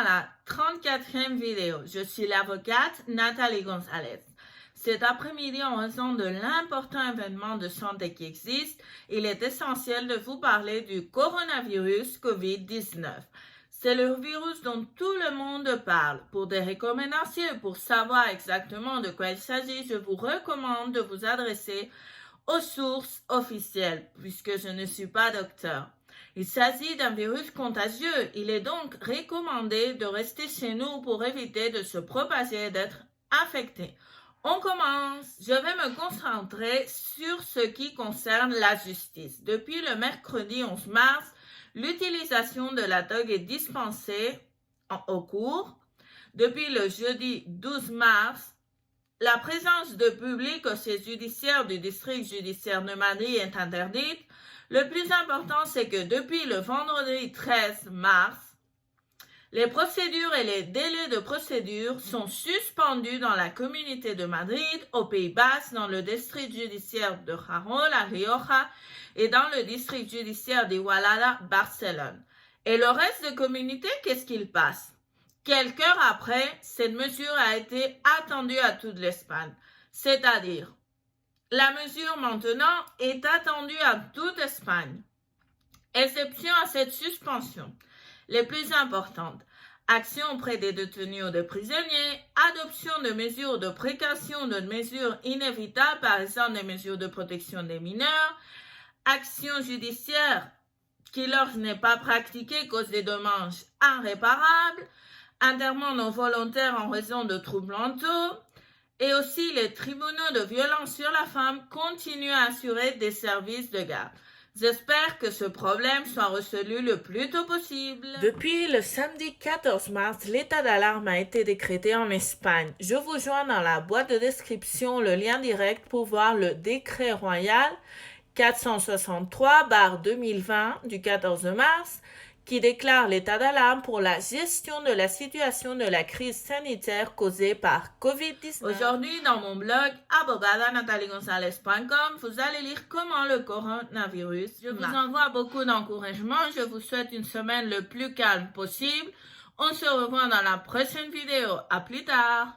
à la 34e vidéo. Je suis l'avocate Nathalie Gonzalez. Cet après-midi, en raison de l'important événement de santé qui existe, il est essentiel de vous parler du coronavirus COVID-19. C'est le virus dont tout le monde parle. Pour des recommandations, pour savoir exactement de quoi il s'agit, je vous recommande de vous adresser aux sources officielles, puisque je ne suis pas docteur. Il s'agit d'un virus contagieux. Il est donc recommandé de rester chez nous pour éviter de se propager et d'être infecté. On commence. Je vais me concentrer sur ce qui concerne la justice. Depuis le mercredi 11 mars, l'utilisation de la drogue est dispensée au cours. Depuis le jeudi 12 mars, la présence de public au siège judiciaire du district judiciaire de Madrid est interdite. Le plus important, c'est que depuis le vendredi 13 mars, les procédures et les délais de procédure sont suspendus dans la communauté de Madrid, au Pays Basque, dans le district judiciaire de Gijón, La Rioja, et dans le district judiciaire d'Igualada, Barcelone. Et le reste de communauté, qu'est-ce qu'il passe? Quelques heures après, cette mesure a été attendue à toute l'Espagne. C'est-à-dire, la mesure maintenant est attendue à toute l'Espagne. Exception à cette suspension. Les plus importantes. Action auprès des détenus ou des prisonniers, adoption de mesures de précaution, de mesures inévitables, par exemple des mesures de protection des mineurs, action judiciaire qui leur n'est pas pratiquée cause des dommages irréparables, enterrement non volontaire en raison de troubles mentaux, et aussi les tribunaux de violence sur la femme continuent à assurer des services de garde. J'espère que ce problème soit résolu le plus tôt possible. Depuis le samedi 14 mars, l'état d'alarme a été décrété en Espagne. Je vous joins dans la boîte de description le lien direct pour voir le décret royal 463/2020 du 14 mars qui déclare l'état d'alarme pour la gestion de la situation de la crise sanitaire causée par COVID-19. Aujourd'hui, dans mon blog abogadanathaliegonzalez.com, vous allez lire comment le coronavirus. Je vous envoie beaucoup d'encouragement. Je vous souhaite une semaine le plus calme possible. On se revoit dans la prochaine vidéo. À plus tard.